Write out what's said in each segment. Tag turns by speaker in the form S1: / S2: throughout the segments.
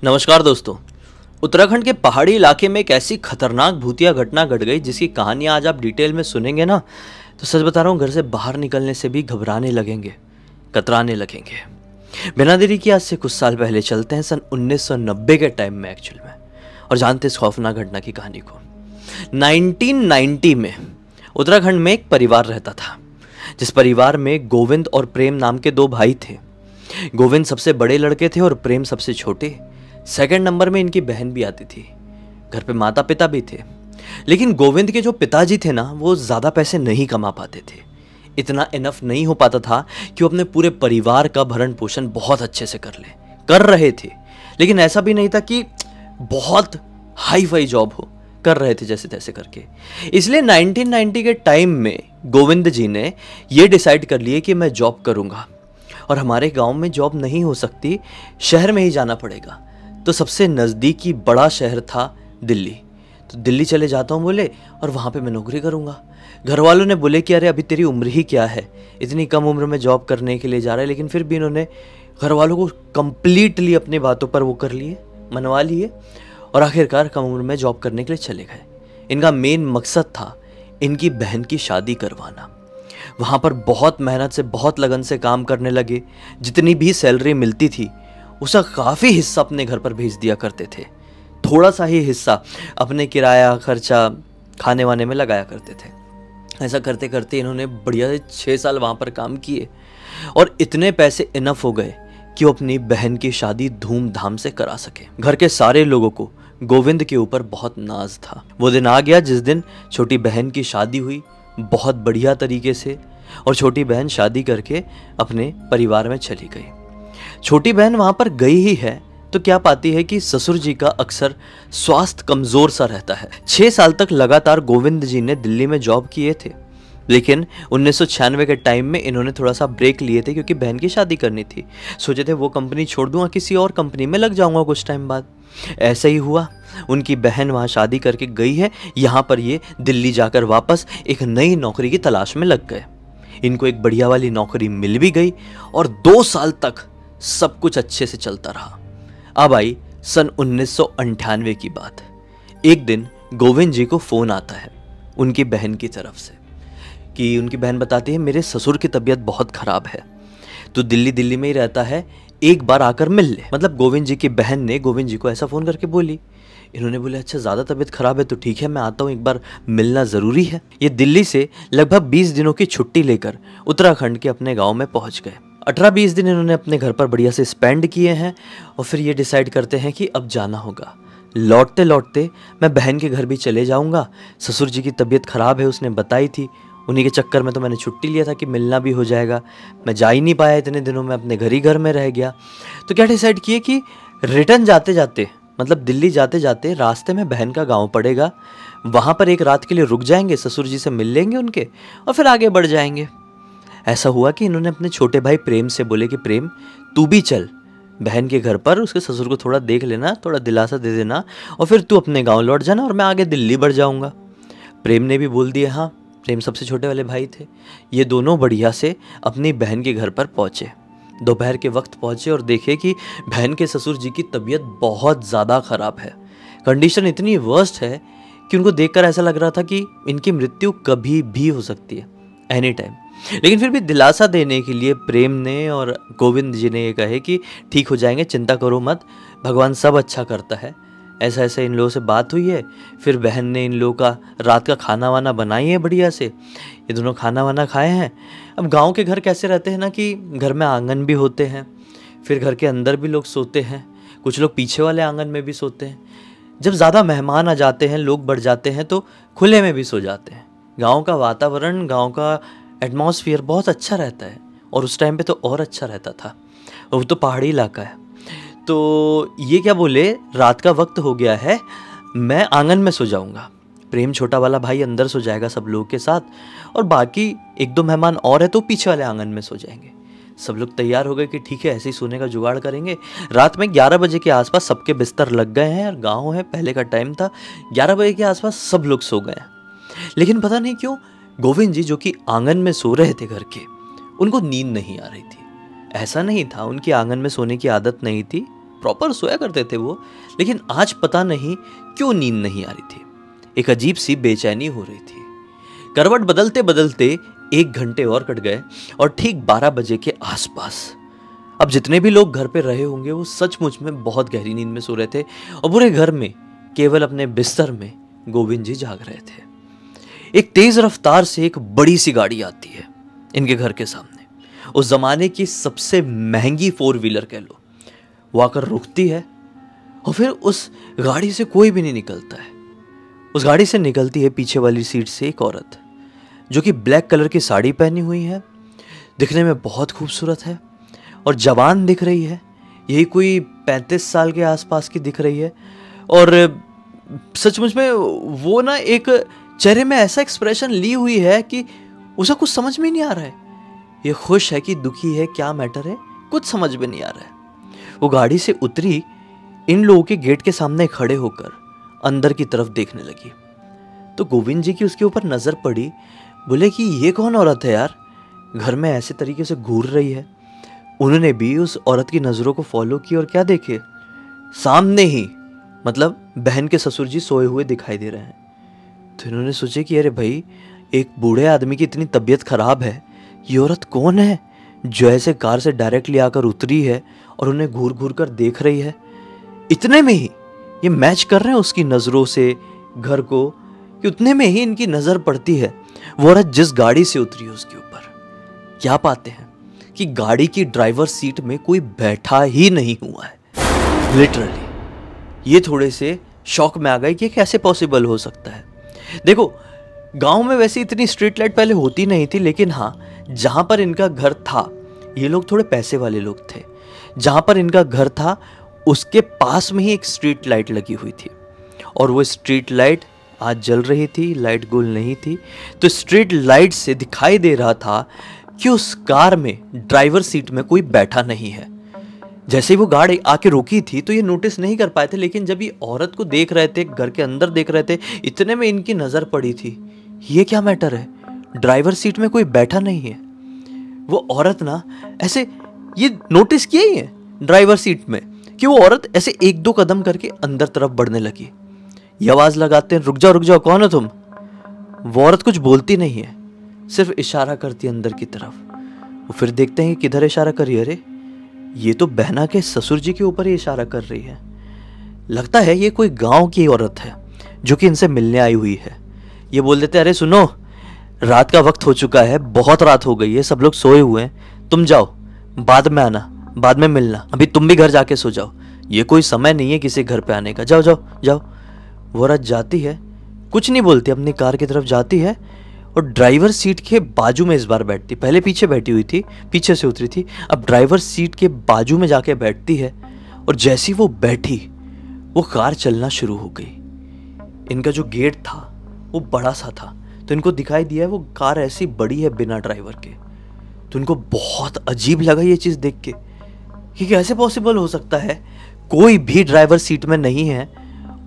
S1: नमस्कार दोस्तों। उत्तराखंड के पहाड़ी इलाके में एक ऐसी खतरनाक भूतिया घटना घट गई जिसकी कहानियां आज आप डिटेल में सुनेंगे ना, तो सच बता रहा हूँ, घर से बाहर निकलने से भी घबराने लगेंगे, कतराने लगेंगे। बिना देरी किए आज से कुछ साल पहले चलते हैं, सन 1990 के टाइम में एक्चुअल में, और जानते इस खौफनाक घटना की कहानी को। 1990 में उत्तराखंड में एक परिवार रहता था, जिस परिवार में गोविंद और प्रेम नाम के दो भाई थे। गोविंद सबसे बड़े लड़के थे और प्रेम सबसे छोटे। सेकंड नंबर में इनकी बहन भी आती थी। घर पे माता पिता भी थे, लेकिन गोविंद के जो पिताजी थे ना, वो ज़्यादा पैसे नहीं कमा पाते थे। इतना इनफ नहीं हो पाता था कि वो अपने पूरे परिवार का भरण पोषण बहुत अच्छे से कर रहे थे, लेकिन ऐसा भी नहीं था कि बहुत हाई फाई जॉब हो, कर रहे थे जैसे तैसे करके। इसलिए 1990 के टाइम में गोविंद जी ने ये डिसाइड कर लिए कि मैं जॉब करूँगा, और हमारे गांव में जॉब नहीं हो सकती, शहर में ही जाना पड़ेगा। तो सबसे नज़दीकी बड़ा शहर था दिल्ली। तो दिल्ली चले जाता हूँ बोले, और वहाँ पे मैं नौकरी करूँगा। घर वालों ने बोले कि अरे अभी तेरी उम्र ही क्या है, इतनी कम उम्र में जॉब करने के लिए जा रहा है। लेकिन फिर भी इन्होंने घर वालों को कंप्लीटली अपनी बातों पर वो कर लिए, मनवा लिए, और आखिरकार कम उम्र में जॉब करने के लिए चले गए। इनका मेन मकसद था इनकी बहन की शादी करवाना। वहाँ पर बहुत मेहनत से, बहुत लगन से काम करने लगे। जितनी भी सैलरी मिलती थी उसका काफ़ी हिस्सा अपने घर पर भेज दिया करते थे, थोड़ा सा ही हिस्सा अपने किराया खर्चा खाने वाने में लगाया करते थे। ऐसा करते करते इन्होंने बढ़िया से 6 साल वहाँ पर काम किए, और इतने पैसे इनफ हो गए कि वो अपनी बहन की शादी धूमधाम से करा सके। घर के सारे लोगों को गोविंद के ऊपर बहुत नाज था। वो दिन आ गया जिस दिन छोटी बहन की शादी हुई, बहुत बढ़िया तरीके से, और छोटी बहन शादी करके अपने परिवार में चली गई। छोटी बहन वहाँ पर गई ही है तो क्या पाती है कि ससुर जी का अक्सर स्वास्थ्य कमज़ोर सा रहता है। 6 साल तक लगातार गोविंद जी ने दिल्ली में जॉब किए थे, लेकिन 1996 के टाइम में इन्होंने थोड़ा सा ब्रेक लिए थे, क्योंकि बहन की शादी करनी थी। सोचे थे वो कंपनी छोड़ दूंगा, किसी और कंपनी में लग जाऊंगा कुछ टाइम बाद। ऐसा ही हुआ, उनकी बहन वहाँ शादी करके गई है। यहाँ पर ये दिल्ली जाकर वापस एक नई नौकरी की तलाश में लग गए। इनको एक बढ़िया वाली नौकरी मिल भी गई, और 2 साल तक सब कुछ अच्छे से चलता रहा। अब आई सन 1998 की बात। एक दिन गोविंद जी को फ़ोन आता है उनकी बहन की तरफ से, कि उनकी बहन बताती है मेरे ससुर की तबीयत बहुत ख़राब है, तो दिल्ली में ही रहता है, एक बार आकर मिल ले। मतलब गोविंद जी की बहन ने गोविंद जी को ऐसा फ़ोन करके बोली। इन्होंने बोले अच्छा ज़्यादा तबीयत ख़राब है तो ठीक है, मैं आता हूँ, एक बार मिलना ज़रूरी है। ये दिल्ली से लगभग 20 दिनों की छुट्टी लेकर उत्तराखंड के अपने गाँव में पहुँच गए। 18-20 दिन इन्होंने अपने घर पर बढ़िया से स्पेंड किए हैं, और फिर ये डिसाइड करते हैं कि अब जाना होगा। लौटते लौटते मैं बहन के घर भी चले जाऊंगा। ससुर जी की तबीयत ख़राब है, उसने बताई थी, उन्हीं के चक्कर में तो मैंने छुट्टी लिया था कि मिलना भी हो जाएगा। मैं जा ही नहीं पाया इतने दिनों में, अपने घर में रह गया। तो क्या डिसाइड किए कि रिटर्न जाते जाते, मतलब दिल्ली जाते जाते रास्ते में बहन का गाँव पड़ेगा, वहाँ पर एक रात के लिए रुक जाएंगे, ससुर जी से मिल लेंगे उनके, और फिर आगे बढ़ जाएंगे। ऐसा हुआ कि इन्होंने अपने छोटे भाई प्रेम से बोले कि प्रेम तू भी चल बहन के घर पर, उसके ससुर को थोड़ा देख लेना, थोड़ा दिलासा दे देना, और फिर तू अपने गांव लौट जाना, और मैं आगे दिल्ली बढ़ जाऊंगा। प्रेम ने भी बोल दिया हाँ। प्रेम सबसे छोटे वाले भाई थे। ये दोनों बढ़िया से अपनी बहन के घर पर पहुँचे। दोपहर के वक्त पहुँचे और देखे कि बहन के ससुर जी की तबीयत बहुत ज़्यादा ख़राब है। कंडीशन इतनी वर्स्ट है कि उनको देखकर ऐसा लग रहा था कि इनकी मृत्यु कभी भी हो सकती है, एनी टाइम। लेकिन फिर भी दिलासा देने के लिए प्रेम ने और गोविंद जी ने ये कहे कि ठीक हो जाएंगे, चिंता करो मत, भगवान सब अच्छा करता है। ऐसा ऐसा इन लोगों से बात हुई है। फिर बहन ने इन लोगों का रात का खाना वाना बनाई है बढ़िया से, ये दोनों खाना वाना खाए हैं। अब गांव के घर कैसे रहते हैं ना कि घर में आंगन भी होते हैं, फिर घर के अंदर भी लोग सोते हैं, कुछ लोग पीछे वाले आंगन में भी सोते हैं। जब ज़्यादा मेहमान आ जाते हैं, लोग बढ़ जाते हैं, तो खुले में भी सो जाते हैं। गाँव का वातावरण, गाँव का एटमॉस्फेयर बहुत अच्छा रहता है, और उस टाइम पे तो और अच्छा रहता था, और वो तो पहाड़ी इलाका है। तो ये क्या बोले, रात का वक्त हो गया है, मैं आंगन में सो जाऊंगा, प्रेम छोटा वाला भाई अंदर सो जाएगा सब लोग के साथ, और बाकी 1-2 मेहमान और है तो पीछे वाले आंगन में सो जाएंगे। सब लोग तैयार हो गए कि ठीक है, ऐसे ही सोने का जुगाड़ करेंगे। रात में 11 बजे के आसपास सबके बिस्तर लग गए हैं, और गाँव है, पहले का टाइम था, 11 बजे के आसपास सब लोग सो गए। लेकिन पता नहीं क्यों गोविंद जी, जो कि आंगन में सो रहे थे घर के, उनको नींद नहीं आ रही थी। ऐसा नहीं था उनकी आंगन में सोने की आदत नहीं थी, प्रॉपर सोया करते थे वो, लेकिन आज पता नहीं क्यों नींद नहीं आ रही थी। एक अजीब सी बेचैनी हो रही थी। करवट बदलते बदलते 1 घंटे और कट गए और ठीक 12 बजे के आसपास अब जितने भी लोग घर पे रहे होंगे वो सचमुच में बहुत गहरी नींद में सो रहे थे और पूरे घर में केवल अपने बिस्तर में गोविंद जी जाग रहे थे। एक तेज रफ्तार से एक बड़ी सी गाड़ी आती है इनके घर के सामने, उस जमाने की सबसे महंगी 4 व्हीलर कह लो। वो आकर रुकती है और फिर उस गाड़ी से कोई भी नहीं निकलता है। उस गाड़ी से निकलती है पीछे वाली सीट से एक औरत जो कि ब्लैक कलर की साड़ी पहनी हुई है, दिखने में बहुत खूबसूरत है और जवान दिख रही है। यही कोई 35 साल के आसपास की दिख रही है और सचमुच में वो ना एक चेहरे में ऐसा एक्सप्रेशन ली हुई है कि उसे कुछ समझ में नहीं आ रहा है। ये खुश है कि दुखी है, क्या मैटर है, कुछ समझ में नहीं आ रहा है। वो गाड़ी से उतरी, इन लोगों के गेट के सामने खड़े होकर अंदर की तरफ देखने लगी। तो गोविंद जी की उसके ऊपर नजर पड़ी। बोले कि ये कौन औरत है यार, घर में ऐसे तरीके से घूर रही है। उन्होंने भी उस औरत की नजरों को फॉलो किया और क्या देखे, सामने ही मतलब बहन के ससुर जी सोए हुए दिखाई दे रहे हैं। तो इन्होंने सोचे कि अरे भाई, एक बूढ़े आदमी की इतनी तबीयत खराब है, ये औरत कौन है जो ऐसे कार से डायरेक्टली आकर उतरी है और उन्हें घूर घूर कर देख रही है। इतने में ही ये मैच कर रहे हैं उसकी नजरों से घर को, कि उतने में ही इनकी नजर पड़ती है वो औरत जिस गाड़ी से उतरी है उसके ऊपर। क्या पाते हैं कि गाड़ी की ड्राइवर सीट में कोई बैठा ही नहीं हुआ है। लिटरली ये थोड़े से शॉक में आ गए कि कैसे पॉसिबल हो सकता है। देखो, गांव में वैसे इतनी स्ट्रीट लाइट पहले होती नहीं थी, लेकिन हाँ, जहां पर इनका घर था, ये लोग थोड़े पैसे वाले लोग थे। जहां पर इनका घर था उसके पास में ही एक स्ट्रीट लाइट लगी हुई थी और वो स्ट्रीट लाइट आज जल रही थी, लाइट गोल नहीं थी। तो स्ट्रीट लाइट से दिखाई दे रहा था कि उस कार में ड्राइवर सीट में कोई बैठा नहीं है। जैसे ही वो गाड़ी आके रुकी थी तो ये नोटिस नहीं कर पाए थे, लेकिन जब ये औरत को देख रहे थे, घर के अंदर देख रहे थे, इतने में इनकी नजर पड़ी थी, ये क्या मैटर है, ड्राइवर सीट में कोई बैठा नहीं है। वो औरत ना ऐसे ये नोटिस किया ही है ड्राइवर सीट में कि वो औरत ऐसे 1-2 कदम करके अंदर तरफ बढ़ने लगी। ये आवाज लगाते हैं, रुक जाओ, कौन हो तुम। वो औरत कुछ बोलती नहीं है, सिर्फ इशारा करती है अंदर की तरफ। वो फिर देखते हैं किधर इशारा करी, अरे ये तो बहना के ससुर जी के ऊपर ही इशारा कर रही है। लगता है ये कोई गांव की औरत है जो कि इनसे मिलने आई हुई है। ये बोल देते, अरे सुनो, रात का वक्त हो चुका है, बहुत रात हो गई है, सब लोग सोए हुए हैं, तुम जाओ, बाद में आना, बाद में मिलना, अभी तुम भी घर जाके सो जाओ, ये कोई समय नहीं है किसी घर पे आने का, जाओ जाओ जाओ। वो औरत जाती है, कुछ नहीं बोलती, अपनी कार की तरफ जाती है और ड्राइवर सीट के बाजू में इस बार बैठती। पहले पीछे बैठी हुई थी, पीछे से उतरी थी, अब ड्राइवर सीट के बाजू में जाके बैठती है और जैसी वो बैठी वो कार चलना शुरू हो गई। इनका जो गेट था वो बड़ा सा था, तो इनको दिखाई दिया वो कार ऐसी बड़ी है बिना ड्राइवर के। तो इनको बहुत अजीब लगा ये चीज़ देख के कि कैसे पॉसिबल हो सकता है, कोई भी ड्राइवर सीट में नहीं है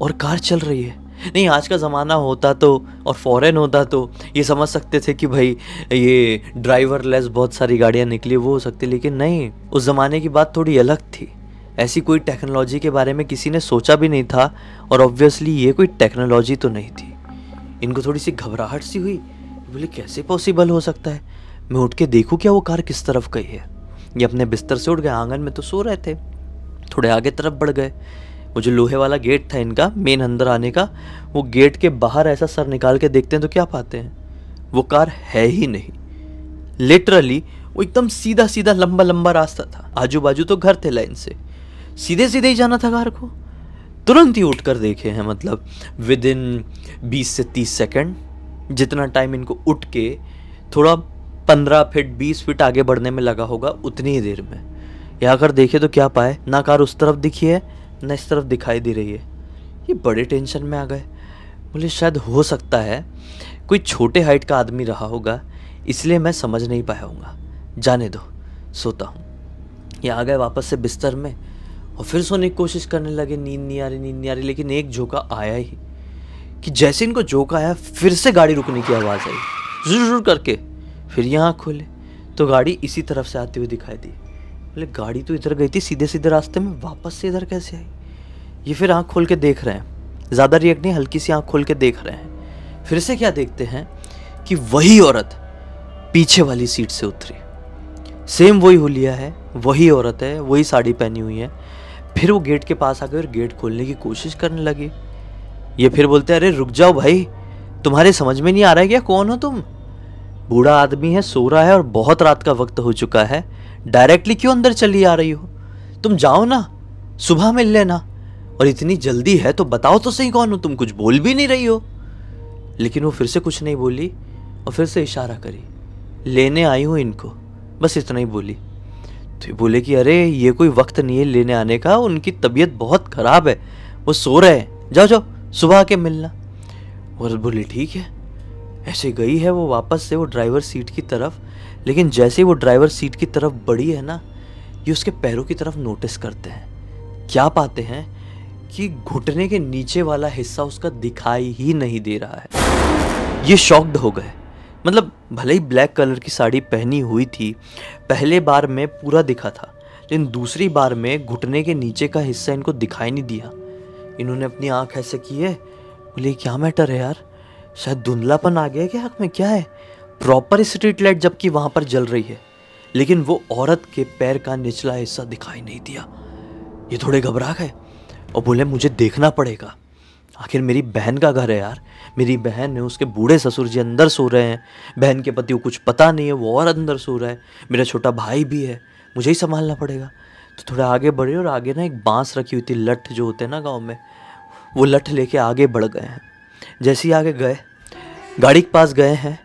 S1: और कार चल रही है। नहीं, आज का ज़माना होता तो और फॉरेन होता तो ये समझ सकते थे कि भाई ये ड्राइवर लेस बहुत सारी गाड़ियाँ निकली, वो हो सकती, लेकिन नहीं, उस ज़माने की बात थोड़ी अलग थी। ऐसी कोई टेक्नोलॉजी के बारे में किसी ने सोचा भी नहीं था और ऑब्वियसली ये कोई टेक्नोलॉजी तो नहीं थी। इनको थोड़ी सी घबराहट सी हुई, बोले कैसे पॉसिबल हो सकता है, मैं उठ के देखूँ क्या वो कार किस तरफ गई है। ये अपने बिस्तर से उठ गए, आंगन में तो सो रहे थे, थोड़े आगे तरफ बढ़ गए। वो जो लोहे वाला गेट था इनका मेन अंदर आने का, वो गेट के बाहर ऐसा सर निकाल के देखते हैं तो क्या पाते हैं, वो कार है ही नहीं। लिटरली वो एकदम सीधा सीधा लंबा लंबा रास्ता था, आजू बाजू तो घर थे लाइन से, सीधे सीधे ही जाना था कार को। तुरंत ही उठकर देखे हैं, मतलब विद इन 20 से 30 सेकंड, जितना टाइम इनको उठ के थोड़ा 15 फीट 20 फीट आगे बढ़ने में लगा होगा, उतनी ही देर में यहाँ कर देखे तो क्या पाए, ना कार उस तरफ दिखी है ना इस तरफ दिखाई दे रही है। ये बड़े टेंशन में आ गए, बोले शायद हो सकता है कोई छोटे हाइट का आदमी रहा होगा, इसलिए मैं समझ नहीं पाया हूँगा, जाने दो, सोता हूँ। ये आ गए वापस से बिस्तर में और फिर सोने की कोशिश करने लगे, नींद नहीं आ रही, लेकिन एक झोंका आया ही कि जैसे इनको झोंका आया फिर से गाड़ी रुकने की आवाज़ आई, जुर करके। फिर यहाँ खोले तो गाड़ी इसी तरफ से आती हुई दिखाई दी। बोले गाड़ी तो इधर गई थी सीधे सीधे रास्ते में, वापस से इधर कैसे आई? ये फिर आंख खोल के देख रहे हैं, ज़्यादा रिएक्ट नहीं, हल्की सी आंख खोल के देख रहे हैं। फिर से क्या देखते हैं कि वही औरत पीछे वाली सीट से उतरी। सेम वही हुलिया है, वही औरत है, वही साड़ी पहनी हुई है। फिर वो गेट के पास आ गए और गेट खोलने की कोशिश करने लगी। ये फिर बोलते हैं, अरे रुक जाओ भाई, तुम्हारे समझ में नहीं आ रहा है क्या, कौन हो तुम? बूढ़ा आदमी है, सो रहा है और बहुत रात का वक्त हो चुका है, डायरेक्टली क्यों अंदर चली आ रही हो? तुम जाओ ना, सुबह मिल लेना, और इतनी जल्दी है तो बताओ तो सही कौन हो तुम, कुछ बोल भी नहीं रही हो। लेकिन वो फिर से कुछ नहीं बोली और फिर से इशारा करी, लेने आई हूँ इनको, बस इतना ही बोली। तो ये बोले कि अरे ये कोई वक्त नहीं है लेने आने का, उनकी तबीयत बहुत खराब है, वो सो रहे हैं, जाओ जाओ सुबह आके मिलना। और बोले ठीक है। ऐसे गई है वो वापस से वो ड्राइवर सीट की तरफ, लेकिन जैसे ही वो ड्राइवर सीट की तरफ बढ़ी है ना, ये उसके पैरों की तरफ नोटिस करते हैं। क्या पाते हैं कि घुटने के नीचे वाला हिस्सा उसका दिखाई ही नहीं दे रहा है। ये शॉक्ड हो गए, मतलब भले ही ब्लैक कलर की साड़ी पहनी हुई थी, पहले बार में पूरा दिखा था, लेकिन दूसरी बार में घुटने के नीचे का हिस्सा इनको दिखाई नहीं दिया। इन्होंने अपनी आंख ऐसे की है, बोले क्या मैटर है यार, शायद धुंधलापन आ गया है क्या आंख में, क्या है? प्रॉपर स्ट्रीट लाइट जबकि वहां पर जल रही है, लेकिन वो औरत के पैर का निचला हिस्सा दिखाई नहीं दिया। ये थोड़े घबरा गए और बोले मुझे देखना पड़ेगा, आखिर मेरी बहन का घर है यार, मेरी बहन है, उसके बूढ़े ससुर जी अंदर सो रहे हैं, बहन के पति को कुछ पता नहीं है, वो और अंदर सो रहा है, मेरा छोटा भाई भी है, मुझे ही संभालना पड़ेगा। तो थोड़े आगे बढ़े और आगे ना एक बांस रखी हुई थी, लठ जो होते हैं ना गाँव में, वो लठ लेके आगे बढ़ गए हैं। जैसे ही आगे गए, गाड़ी के पास गए हैं,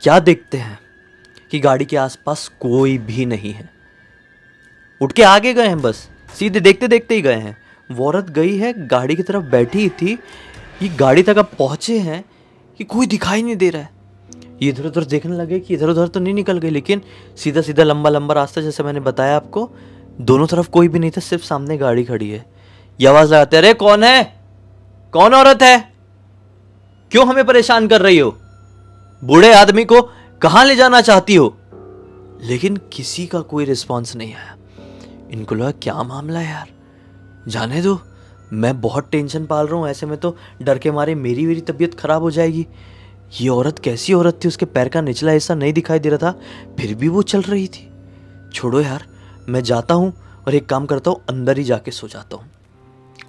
S1: क्या देखते हैं कि गाड़ी के आसपास कोई भी नहीं है। उठ के आगे गए हैं, बस सीधे देखते देखते ही गए हैं। वो औरत गई है, गाड़ी की तरफ बैठी ही थी, ये गाड़ी तक अब पहुंचे हैं कि कोई दिखाई नहीं दे रहा है। ये इधर उधर देखने लगे कि इधर उधर तो नहीं निकल गए, लेकिन सीधा सीधा लंबा लंबा रास्ता, जैसे मैंने बताया आपको, दोनों तरफ कोई भी नहीं था, सिर्फ सामने गाड़ी खड़ी है। ये आवाज लगाते, अरे कौन है, कौन औरत है, क्यों हमें परेशान कर रही हो, बूढ़े आदमी को कहां ले जाना चाहती हो? लेकिन किसी का कोई रिस्पॉन्स नहीं आया। इनको लगा क्या मामला है यार, जाने दो, मैं बहुत टेंशन पाल रहा हूँ, ऐसे में तो डर के मारे मेरी तबीयत खराब हो जाएगी। ये औरत कैसी औरत थी, उसके पैर का निचला हिस्सा नहीं दिखाई दे रहा था, फिर भी वो चल रही थी। छोड़ो यार, मैं जाता हूँ और एक काम करता हूँ, अंदर ही जाके सो जाता हूँ।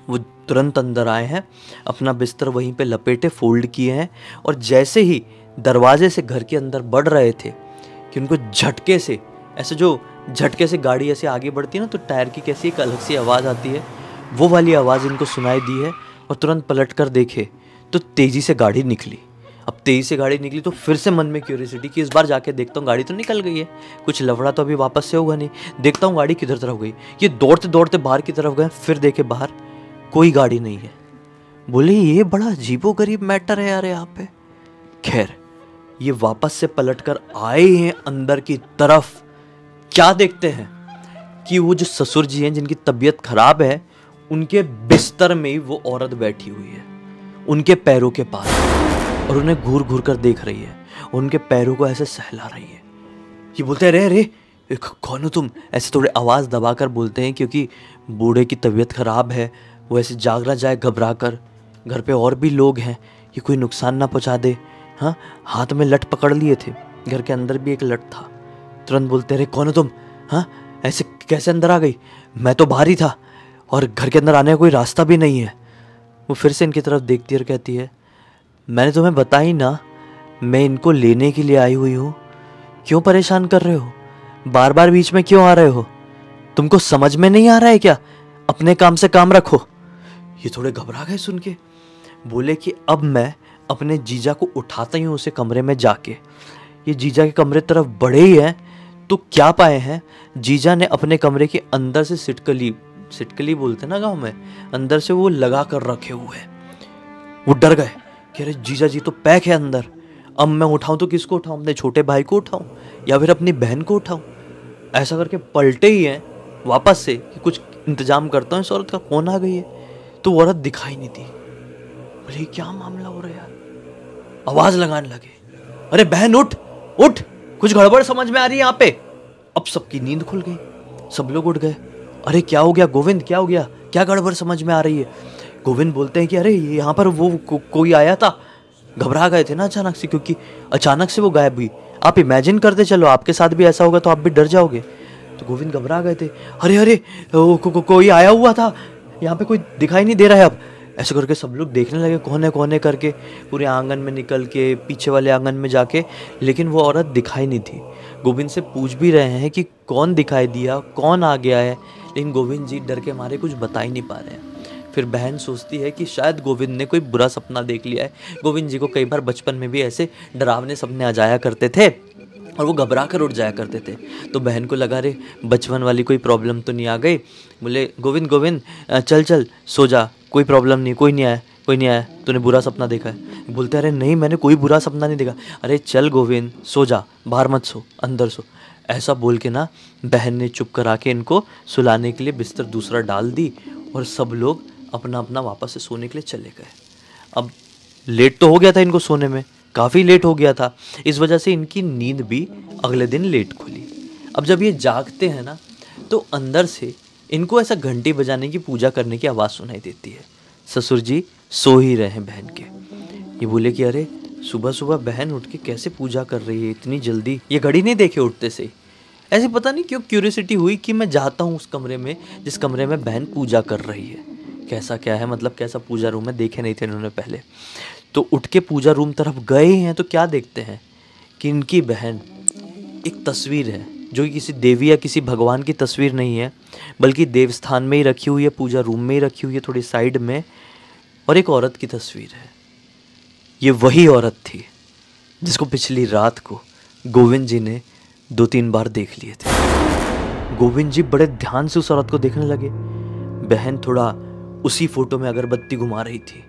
S1: वो तुरंत अंदर आए हैं, अपना बिस्तर वहीं पे लपेटे फोल्ड किए हैं, और जैसे ही दरवाजे से घर के अंदर बढ़ रहे थे कि उनको झटके से, ऐसे जो झटके से गाड़ी ऐसे आगे बढ़ती है ना, तो टायर की कैसी एक अलग सी आवाज़ आती है, वो वाली आवाज़ इनको सुनाई दी है। और तुरंत पलट कर देखे तो तेज़ी से गाड़ी निकली। अब तेज़ी से गाड़ी निकली तो फिर से मन में क्यूरियोसिटी कि इस बार जाके देखता हूँ, गाड़ी तो निकल गई है, कुछ लफड़ा तो अभी वापस से होगा नहीं, देखता हूँ गाड़ी किधर तरफ गई। ये दौड़ते दौड़ते बाहर की तरफ गए, फिर देखे बाहर कोई गाड़ी नहीं है। बोले ये बड़ा अजीबोगरीब मैटर है यार यहाँ पे। खैर, ये वापस से पलट कर आए हैं अंदर की तरफ। क्या देखते हैं कि वो जो ससुर जी हैं जिनकी तबीयत खराब है, उनके बिस्तर में ही वो औरत बैठी हुई है, उनके पैरों के पास, और उन्हें घूर घूर कर देख रही है, उनके पैरों को ऐसे सहला रही है। ये बोलते हैं, अरे कौन हो तुम, ऐसे थोड़े आवाज़ दबाकर बोलते हैं, क्योंकि बूढ़े की तबीयत खराब है, वो ऐसे जाग ना जाए घबरा कर, घर पे और भी लोग हैं, ये कोई नुकसान ना पहुंचा दे। हाँ, हाथ में लठ पकड़ लिए थे, घर के अंदर भी एक लठ था। तुरंत बोलते, अरे कौन हो तुम, हाँ ऐसे कैसे अंदर आ गई, मैं तो बाहर ही था और घर के अंदर आने का कोई रास्ता भी नहीं है। वो फिर से इनकी तरफ देखती है और कहती है, मैंने तुम्हें बताई ना, मैं इनको लेने के लिए आई हुई हूँ, क्यों परेशान कर रहे हो, बार बार बीच में क्यों आ रहे हो, तुमको समझ में नहीं आ रहा है क्या, अपने काम से काम रखो। ये थोड़े घबरा गए सुन के, बोले कि अब मैं अपने जीजा को उठाता ही हूँ उसे कमरे में जाके। ये जीजा के कमरे तरफ बढ़े ही हैं तो क्या पाए हैं, जीजा ने अपने कमरे के अंदर से सिटकली बोलते ना गाँव में, अंदर से वो लगा कर रखे हुए हैं। वो डर गए कि अरे जीजा जी तो पैक है अंदर, अब मैं उठाऊं तो किसको उठाऊं, अपने छोटे भाई को उठाऊं या फिर अपनी बहन को उठाऊं। ऐसा करके पलटे ही हैं वापस से कि कुछ इंतजाम करता हूँ, इस औरत का कौन आ गई है। तो वो औरत दिखाई नहीं दी। बोले क्या मामला हो रहा है यार, आवाज लगाने लगे, अरे बहन उठ उठ, कुछ गड़बड़ समझ में आ रही है यहाँ पे। अब सबकी नींद खुल गई, सब लोग उठ गए। अरे क्या हो गया गोविंद, क्या हो गया, क्या गड़बड़ समझ में आ रही है? गोविंद बोलते हैं कि अरे यहाँ पर वो कोई आया था। घबरा गए थे ना अचानक से, क्योंकि अचानक से वो गायब हुई। आप इमेजिन करते चलो, आपके साथ भी ऐसा होगा तो आप भी डर जाओगे। तो गोविंद घबरा गए थे। अरे अरे कोई आया हुआ था, यहाँ पे कोई दिखाई नहीं दे रहा है अब। ऐसे करके सब लोग देखने लगे कौन है करके, पूरे आंगन में निकल के, पीछे वाले आंगन में जाके, लेकिन वो औरत दिखाई नहीं थी। गोविंद से पूछ भी रहे हैं कि कौन दिखाई दिया, कौन आ गया है, लेकिन गोविंद जी डर के मारे कुछ बता ही नहीं पा रहे हैं। फिर बहन सोचती है कि शायद गोविंद ने कोई बुरा सपना देख लिया है। गोविंद जी को कई बार बचपन में भी ऐसे डरावने सपने आ जाया करते थे और वो घबरा कर उठ जाया करते थे। तो बहन को लगा रे बचपन वाली कोई प्रॉब्लम तो नहीं आ गई। बोले गोविंद चल सो जा, कोई प्रॉब्लम नहीं, कोई नहीं आया, तूने बुरा सपना देखा है? बोलते अरे नहीं, मैंने कोई बुरा सपना नहीं देखा। अरे चल गोविंद सो जा, बाहर मत सो, अंदर सो। ऐसा बोल के ना बहन ने चुप करा के इनको सुलाने के लिए बिस्तर दूसरा डाल दी और सब लोग अपना अपना वापस से सोने के लिए चले गए। अब लेट तो हो गया था इनको सोने में, काफ़ी लेट हो गया था। इस वजह से इनकी नींद भी अगले दिन लेट खुली। अब जब ये जागते हैं ना तो अंदर से इनको ऐसा घंटी बजाने की, पूजा करने की आवाज़ सुनाई देती है। ससुर जी सो ही रहे हैं बहन के। ये बोले कि अरे सुबह सुबह बहन उठ के कैसे पूजा कर रही है इतनी जल्दी, ये घड़ी नहीं देखे उठते से। ऐसे पता नहीं क्यों क्यूरियोसिटी हुई कि मैं जाता हूँ उस कमरे में जिस कमरे में बहन पूजा कर रही है। कैसा क्या है, मतलब कैसा पूजा रूम है, देखे नहीं थे इन्होंने पहले। तो उठ के पूजा रूम तरफ गए हैं तो क्या देखते हैं कि इनकी बहन, एक तस्वीर है जो कि किसी देवी या किसी भगवान की तस्वीर नहीं है, बल्कि देवस्थान में ही रखी हुई है, पूजा रूम में ही रखी हुई है थोड़ी साइड में, और एक औरत की तस्वीर है। ये वही औरत थी जिसको पिछली रात को गोविंद जी ने 2-3 बार देख लिए थे। गोविंद जी बड़े ध्यान से उस औरत को देखने लगे। बहन थोड़ा उसी फोटो में अगरबत्ती घुमा रही थी,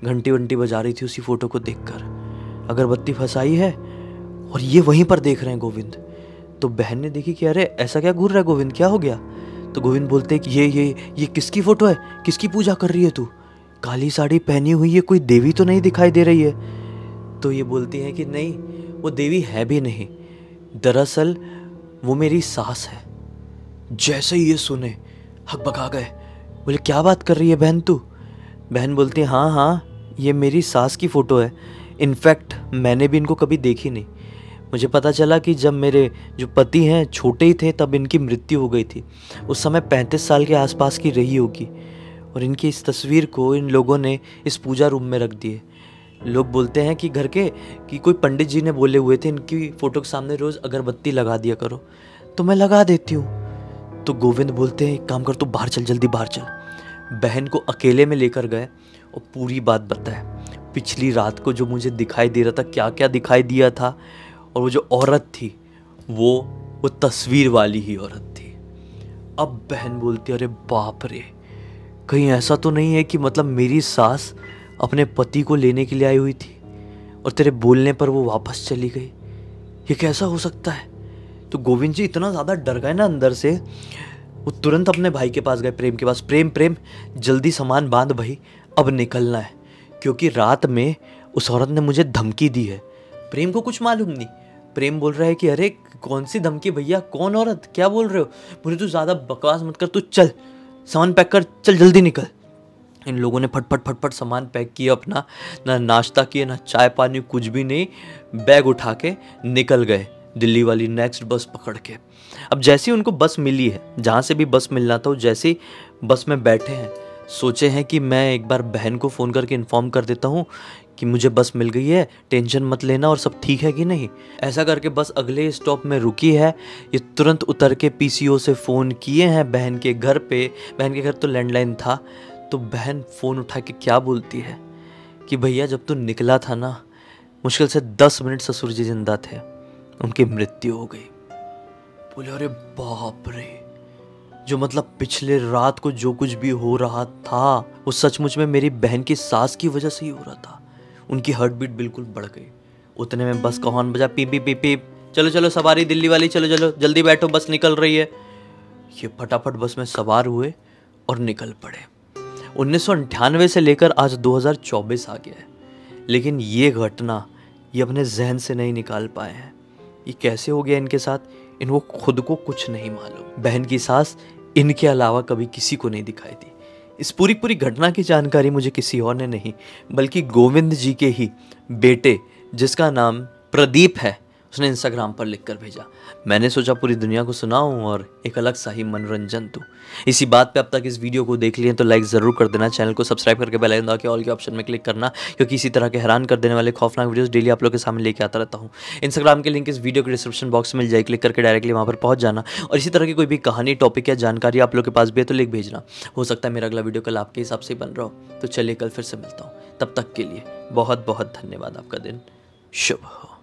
S1: घंटी वंटी बजा रही थी उसी फोटो को देखकर। अगरबत्ती फंसाई है और ये वहीं पर देख रहे हैं गोविंद। तो बहन ने देखी कि अरे ऐसा क्या घूर रहा है गोविंद, क्या हो गया? तो गोविंद बोलते हैं कि ये किसकी फोटो है, किसकी पूजा कर रही है तू? काली साड़ी पहनी हुई है, कोई देवी तो नहीं दिखाई दे रही है। तो ये बोलती है कि नहीं, वो देवी है भी नहीं, दरअसल वो मेरी सास है। जैसे ही ये सुने हकबका गए। बोले क्या बात कर रही है बहन तू? बहन बोलती है हाँ, ये मेरी सास की फ़ोटो है। इनफैक्ट मैंने भी इनको कभी देखी नहीं। मुझे पता चला कि जब मेरे जो पति हैं छोटे ही थे तब इनकी मृत्यु हो गई थी। उस समय 35 साल के आसपास की रही होगी। और इनकी इस तस्वीर को इन लोगों ने इस पूजा रूम में रख दिए। लोग बोलते हैं कि घर के कि कोई पंडित जी ने बोले हुए थे इनकी फ़ोटो के सामने रोज़ अगरबत्ती लगा दिया करो, तो मैं लगा देती हूँ। तो गोविंद बोलते हैं एक काम कर, तू बाहर चल, जल्दी बाहर चल। बहन को अकेले में लेकर गए और पूरी बात बताए। पिछली रात को जो मुझे दिखाई दे रहा था, क्या क्या दिखाई दिया था, और वो जो औरत थी वो तस्वीर वाली ही औरत थी। अब बहन बोलती अरे बाप रे, कहीं ऐसा तो नहीं है कि मतलब मेरी सास अपने पति को लेने के लिए आई हुई थी और तेरे बोलने पर वो वापस चली गई? ये कैसा हो सकता है? तो गोविंद जी इतना ज़्यादा डर गए ना अंदर से, वो तुरंत अपने भाई के पास गए, प्रेम के पास। प्रेम जल्दी सामान बांध भाई, अब निकलना है, क्योंकि रात में उस औरत ने मुझे धमकी दी है। प्रेम को कुछ मालूम नहीं। प्रेम बोल रहा है कि अरे कौन सी धमकी भैया, कौन औरत, क्या बोल रहे हो? बोले तू ज़्यादा बकवास मत कर, तू चल सामान पैक कर, चल जल्दी निकल। इन लोगों ने फटफट सामान पैक किया अपना, ना नाश्ता किया ना चाय पानी, कुछ भी नहीं, बैग उठा के निकल गए दिल्ली वाली नेक्स्ट बस पकड़ के। अब जैसे ही उनको बस मिली है, जहाँ से भी बस मिलना था, वो जैसे ही बस में बैठे हैं, सोचे हैं कि मैं एक बार बहन को फ़ोन करके इन्फॉर्म कर देता हूँ कि मुझे बस मिल गई है, टेंशन मत लेना और सब ठीक है कि नहीं। ऐसा करके बस अगले स्टॉप में रुकी है। ये तुरंत उतर के पीसीओ से फ़ोन किए हैं बहन के घर पे। बहन के घर तो लैंडलाइन था। तो बहन फ़ोन उठा के क्या बोलती है कि भैया जब तू निकला था ना, मुश्किल से 10 मिनट ससुर जी जिंदा थे, उनकी मृत्यु हो गई। बोले अरे बाप रे, जो मतलब पिछले रात को जो कुछ भी हो रहा था वो सचमुच में मेरी बहन की सास की वजह से ही हो रहा था। उनकी हार्ट बीट बिल्कुल बढ़ गई। उतने में बस का हॉर्न बजा, पीप पीप पीप पीप, चलो चलो सवारी दिल्ली वाली, चलो चलो जल्दी बैठो, बस निकल रही है। ये फटाफट बस में सवार हुए और निकल पड़े। 1998 से लेकर आज 2024 आ गया है, लेकिन ये घटना ये अपने जहन से नहीं निकाल पाए हैं। ये कैसे हो गया इनके साथ, इनको खुद को कुछ नहीं मालूम। बहन की सास इनके अलावा कभी किसी को नहीं दिखाई दी। इस पूरी घटना की जानकारी मुझे किसी और ने नहीं बल्कि गोविंद जी के ही बेटे, जिसका नाम प्रदीप है, उसने इंस्टाग्राम पर लिखकर भेजा। मैंने सोचा पूरी दुनिया को सुनाऊं और एक अलग सा ही मनोरंजन दूं। इसी बात पे अब तक इस वीडियो को देख लिए तो लाइक ज़रूर कर देना, चैनल को सब्सक्राइब करके बेल आइकन दबा के ऑल के ऑप्शन में क्लिक करना, क्योंकि इसी तरह के हैरान कर देने वाले खौफनाक वीडियोस डेली आप लोग के सामने लेके आता रहता हूँ। इंस्टाग्राम की लिंक इस वीडियो के डिस्क्रिप्शन बॉक्स में मिल जाए, क्लिक करके डायरेक्टली वहाँ पर पहुँच जाना। और इसी तरह की कोई भी कहानी, टॉपिक या जानकारी आप लोग के पास भी है तो लिख भेजना। हो सकता है मेरा अगला वीडियो कल आपके हिसाब से बन रहा हो। तो चलिए कल फिर से मिलता हूँ, तब तक के लिए बहुत बहुत धन्यवाद। आपका दिन शुभ हो।